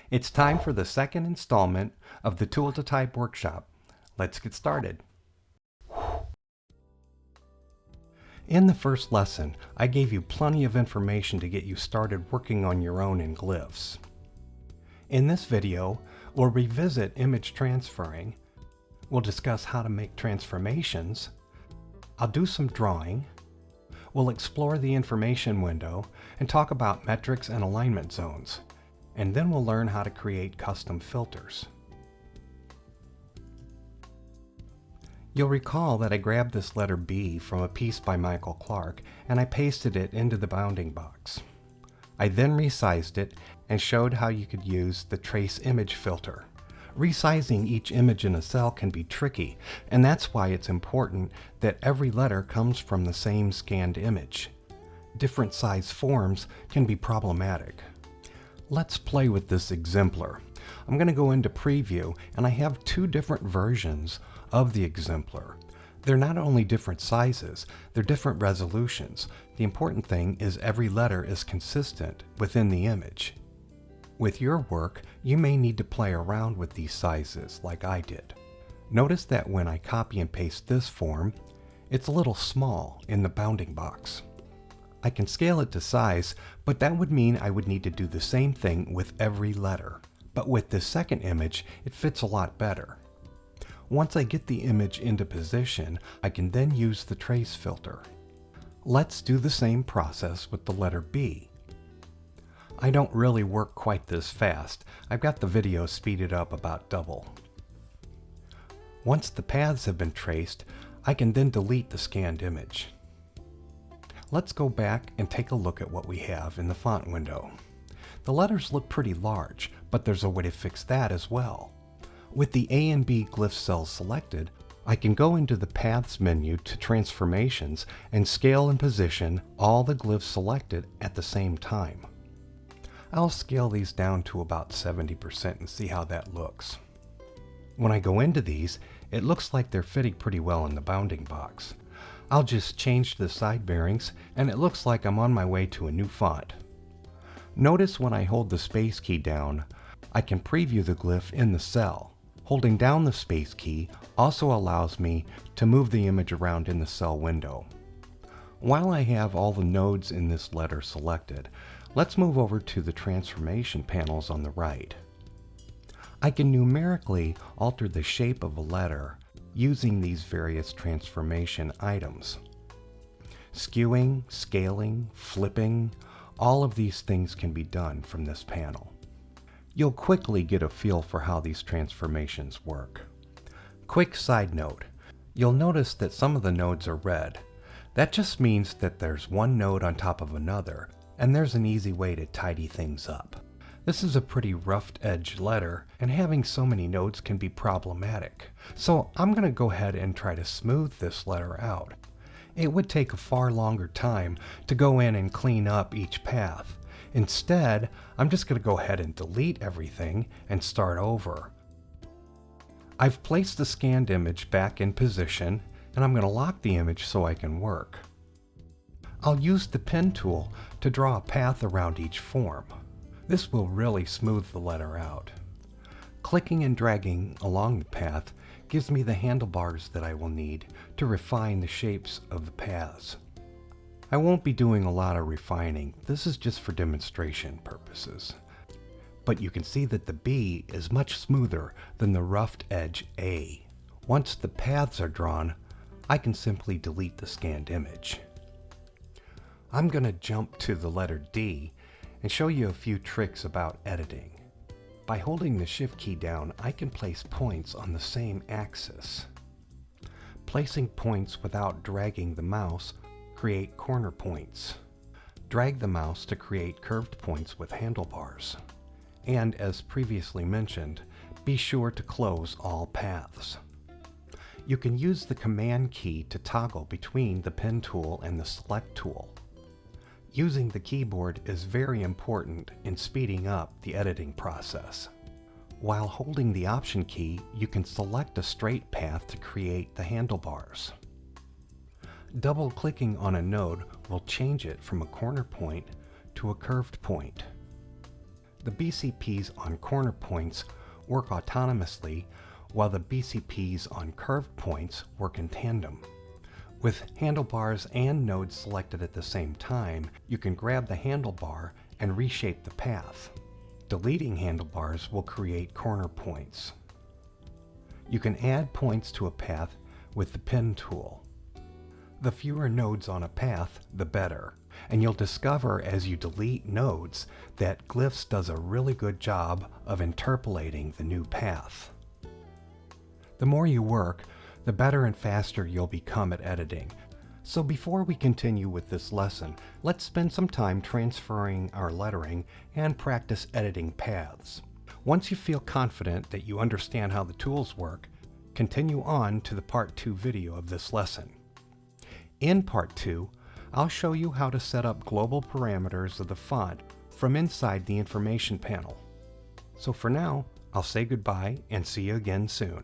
It's time for the second installment of the Tool2Type workshop. Let's get started. In the first lesson, I gave you plenty of information to get you started working on your own in glyphs. In this video, we'll revisit image transferring, we'll discuss how to make transformations, I'll do some drawing, we'll explore the information window and talk about metrics and alignment zones, and then we'll learn how to create custom filters. You'll recall that I grabbed this letter B from a piece by Michael Clark and I pasted it into the bounding box. I then resized it and showed how you could use the Trace Image filter. Resizing each image in a cell can be tricky, and that's why it's important that every letter comes from the same scanned image. Different size forms can be problematic. Let's play with this exemplar. I'm going to go into preview, and I have two different versions of the exemplar. They're not only different sizes, they're different resolutions. The important thing is every letter is consistent within the image. With your work, you may need to play around with these sizes like I did. Notice that when I copy and paste this form, it's a little small in the bounding box. I can scale it to size, but that would mean I would need to do the same thing with every letter. But with this second image, it fits a lot better. Once I get the image into position, I can then use the trace filter. Let's do the same process with the letter B. I don't really work quite this fast. I've got the video speeded up about double. Once the paths have been traced, I can then delete the scanned image. Let's go back and take a look at what we have in the font window. The letters look pretty large, but there's a way to fix that as well. With the A and B glyph cells selected, I can go into the Paths menu to Transformations and scale and position all the glyphs selected at the same time. I'll scale these down to about 70% and see how that looks. When I go into these, it looks like they're fitting pretty well in the bounding box. I'll just change the side bearings and it looks like I'm on my way to a new font. Notice when I hold the space key down, I can preview the glyph in the cell. Holding down the space key also allows me to move the image around in the cell window. While I have all the nodes in this letter selected, let's move over to the transformation panels on the right. I can numerically alter the shape of a letter using these various transformation items. Skewing, scaling, flipping, all of these things can be done from this panel. You'll quickly get a feel for how these transformations work. Quick side note, you'll notice that some of the nodes are red. That just means that there's one node on top of another, and there's an easy way to tidy things up. This is a pretty roughed edge letter, and having so many nodes can be problematic. So I'm going to go ahead and try to smooth this letter out. It would take a far longer time to go in and clean up each path. Instead, I'm just going to go ahead and delete everything and start over. I've placed the scanned image back in position, and I'm going to lock the image so I can work. I'll use the pen tool to draw a path around each form. This will really smooth the letter out. Clicking and dragging along the path gives me the handlebars that I will need to refine the shapes of the paths. I won't be doing a lot of refining, this is just for demonstration purposes. But you can see that the B is much smoother than the roughed edge A. Once the paths are drawn, I can simply delete the scanned image. I'm going to jump to the letter D and show you a few tricks about editing. By holding the Shift key down, I can place points on the same axis. Placing points without dragging the mouse create corner points. Drag the mouse to create curved points with handlebars. And as previously mentioned, be sure to close all paths. You can use the Command key to toggle between the Pen tool and the Select tool. Using the keyboard is very important in speeding up the editing process. While holding the Option key, you can select a straight path to create the handlebars. Double-clicking on a node will change it from a corner point to a curved point. The BCPs on corner points work autonomously, while the BCPs on curved points work in tandem. With handlebars and nodes selected at the same time, you can grab the handlebar and reshape the path. Deleting handlebars will create corner points. You can add points to a path with the Pin tool. The fewer nodes on a path, the better, and you'll discover as you delete nodes that Glyphs does a really good job of interpolating the new path. The more you work, the better and faster you'll become at editing. So before we continue with this lesson, let's spend some time transferring our lettering and practice editing paths. Once you feel confident that you understand how the tools work, continue on to the Part 2 video of this lesson. In Part 2, I'll show you how to set up global parameters of the font from inside the information panel. So for now, I'll say goodbye and see you again soon.